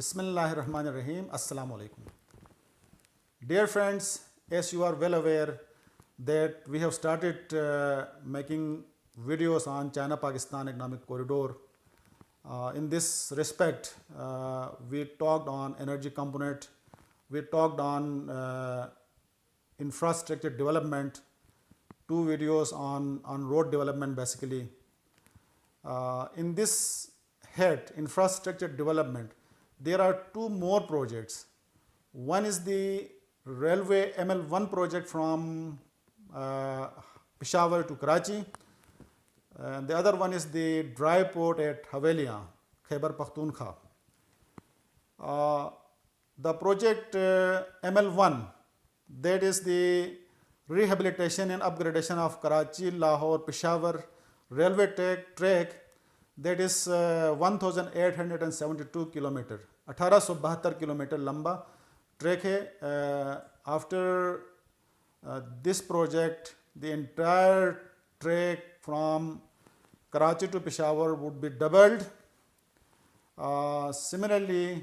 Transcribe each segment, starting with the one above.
Bismillahirrahmanirrahim. Assalamu alaikum. Dear friends, as you are well aware that we have started making videos on China-Pakistan Economic Corridor. In this respect, we talked on energy component, we talked on infrastructure development, two videos on road development basically. In this head, infrastructure development, there are two more projects. One is the railway ML1 project from Peshawar to Karachi. And the other one is the dry port at Haveliya, Khyber Pakhtunkhwa. The project ML1, that is the rehabilitation and upgradation of Karachi, Lahore, Peshawar railway track, that is 1872 kilometer, 1872 kilometer lamba track hai. After this project, the entire track from Karachi to Peshawar would be doubled. Similarly,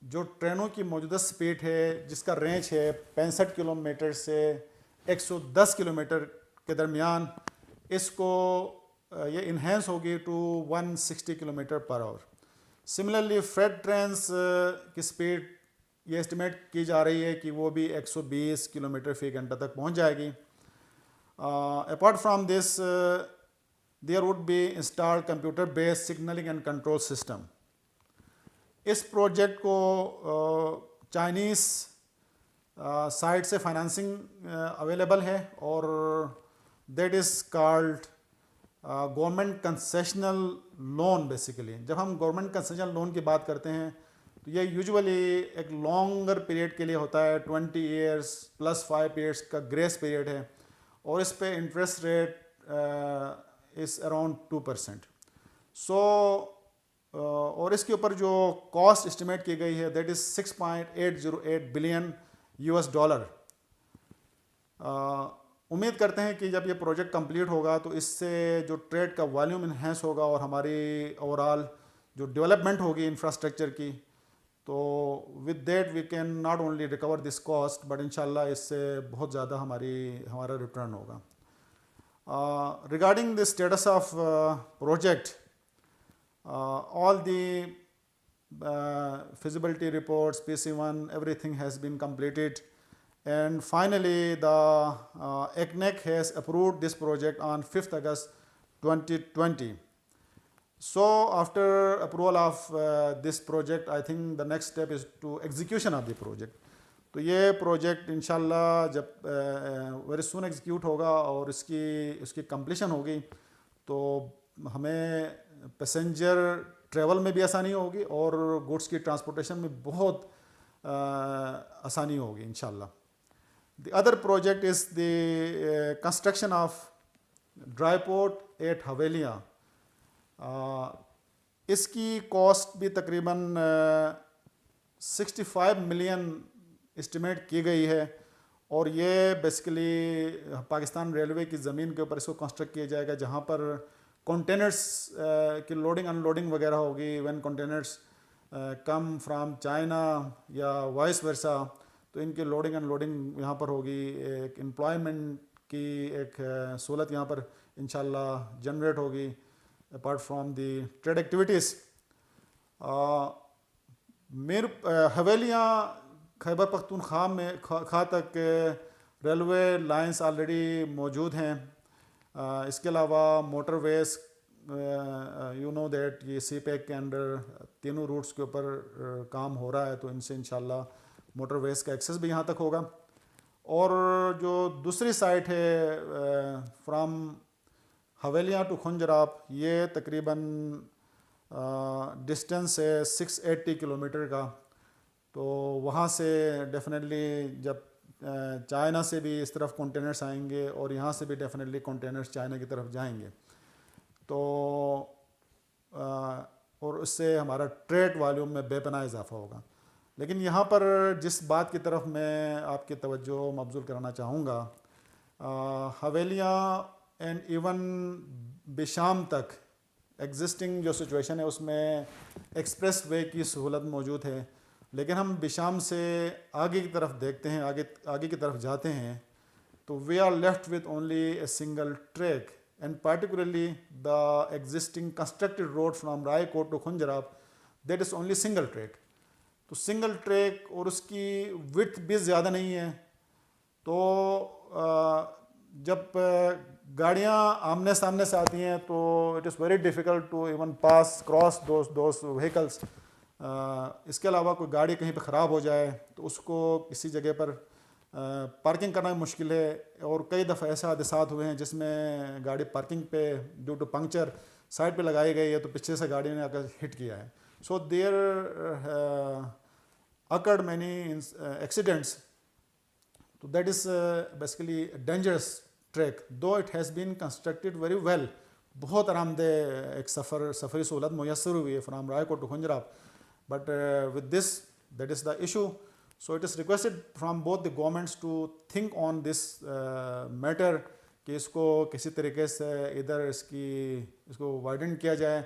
جو ٹرینوں کی موجودہ speed ہے جس کا range ہے 65 kilometre سے 110 kilometre کے درمیان، اس کو یہ انہینس ہوگی to 160 kilometre per hour. Similarly freight trains کی سپیڈ یہ اسٹیمیٹ کی جا رہی ہے کہ وہ بھی 120 کلومیٹر فی گھنٹہ تک پہنچ جائے گی. Apart from this there would be install computer base signalling and control system. اس پروجیکٹ کو چائنیز سائٹ سے فائنانسنگ اویلیبل ہے اور that is called government concessional loan. Basically جب ہم گورنمنٹ کنسیشنل لون کی بات کرتے ہیں تو یہ یوجولی ایک لانگر پیریڈ کے لیے ہوتا ہے. 20 ایئرس پلس 5 ایئرس کا گریس پیریڈ ہے اور اس پہ انٹرسٹ ریٹ از اراؤنڈ 2%. سو اور اس کے اوپر جو کاسٹ اسٹیمیٹ کی گئی ہے دیٹ از $6.808 بلین. امید کرتے ہیں کہ جب یہ پروجیکٹ کمپلیٹ ہوگا تو اس سے جو ٹریڈ کا والیوم انہینس ہوگا اور ہماری اوور آل جو ڈیولپمنٹ ہوگی انفراسٹرکچر کی، تو with that we can not only recover this cost but انشاءاللہ اس سے بہت زیادہ ہمارا ریٹرن ہوگا. Regarding the status of project, all the feasibility reports, PC1, everything has been completed, and finally the ECNEC has approved this project on 5th August 2020. So after approval of this project, I think the next step is to execution of the project. تو یہ project انشاءاللہ جب very soon execute ہوگا اور اس کی completion ہوگی تو ہمیں پیسنجر ٹریول میں بھی آسانی ہوگی اور گوڈس کی ٹرانسپورٹیشن میں بہت آسانی ہوگی انشاءاللہ. The other project is the construction of dry port at Havelian. اس کی کاسٹ بھی تقریباً 65 ملین اسٹیمیٹ کی گئی ہے اور یہ بیسیکلی پاکستان ریلوے کی زمین کے اوپر اس کو کنسٹرکٹ کیا جائے گا جہاں پر کنٹینرس کی لوڈنگ ان لوڈنگ وغیرہ ہوگی. When containers come from China یا وائس ورسا تو ان کی لوڈنگ ان لوڈنگ یہاں پر ہوگی. ایک امپلائمنٹ کی ایک سہولت یہاں پر انشاءاللہ جنریٹ ہوگی apart from the trade activities. Havelian Khyber Pakhtunkhwa تک ریلوے لائنس آلریڈی موجود ہیں. اس کے علاوہ motorways you know that یہ سی پیک کے انڈر تینوں روٹس کے اوپر کام ہو رہا ہے تو ان سے انشاءاللہ موٹر ویز کا ایکسیس بھی یہاں تک ہوگا. اور جو دوسری سائٹ ہے فرام حویلیہ ٹو کھنجراب یہ تقریباً ڈسٹینس ہے 680 کلومیٹر کا. تو وہاں سے ڈیفینیٹلی جب چائنا سے بھی اس طرف کنٹینرس آئیں گے اور یہاں سے بھی ڈیفینیٹلی کنٹینرس چائنا کی طرف جائیں گے تو اور اس سے ہمارا ٹریڈ والیوم میں بے پناہ اضافہ ہوگا. لیکن یہاں پر جس بات کی طرف میں آپ کی توجہ مبذول کرانا چاہوں گا, حویلیہ اینڈ ایون بشام تک ایگزسٹنگ جو سچویشن ہے اس میں ایکسپریس وے کی سہولت موجود ہے، لیکن ہم بشام سے آگے کی طرف دیکھتے ہیں، آگے کی طرف جاتے ہیں تو we are left with only a single track, and particularly the existing constructed road from Raikot to Khunjerab, that is only single track. تو سنگل ٹریک اور اس کی وڈتھ بھی زیادہ نہیں ہے، تو جب گاڑیاں آمنے سامنے سے آتی ہیں تو it is very difficult to even cross those vehicles. اس کے علاوہ کوئی گاڑی کہیں پہ خراب ہو جائے تو اس کو کسی جگہ پر پارکنگ کرنا مشکل ہے، اور کئی دفعہ ایسے حادثات ہوئے ہیں جس میں گاڑی پارکنگ پہ ڈیو ٹو پنکچر سائڈ پہ لگائی گئی ہے تو پیچھے سے گاڑی نے آ کر ہٹ کیا ہے. سو دیر occurred many accidents. So that is basically a dangerous trek, though it has been constructed very well. بہت آرام دہ ایک سفری سہولت میسر ہوئی ہے from Raikot to Khunjerab, but with this that is the issue. So it is requested from both the governments to think on this matter کہ اس کو کسی طریقے سے ادھر اس کو وائڈن کیا جائے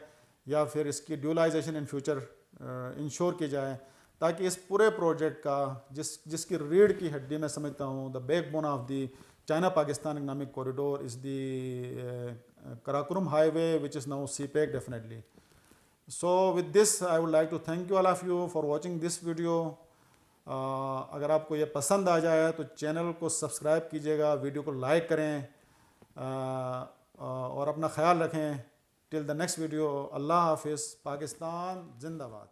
یا پھر اس کی ڈیولائزیشن ان فیوچر انشور کی جائے، تاکہ اس پورے پروجیکٹ کا جس کی ریڑھ کی ہڈی میں سمجھتا ہوں the backbone of the China Pakistan economic corridor is the Karakoram highway which is now CPEC definitely. So with this I would like to thank you all of you for watching this video. اگر آپ کو یہ پسند آ جائے تو channel کو subscribe کیجیے گا، video کو لائک کریں، اور اپنا خیال رکھیں. ٹل دا نیکسٹ ویڈیو، اللہ حافظ. پاکستان زندہ باد.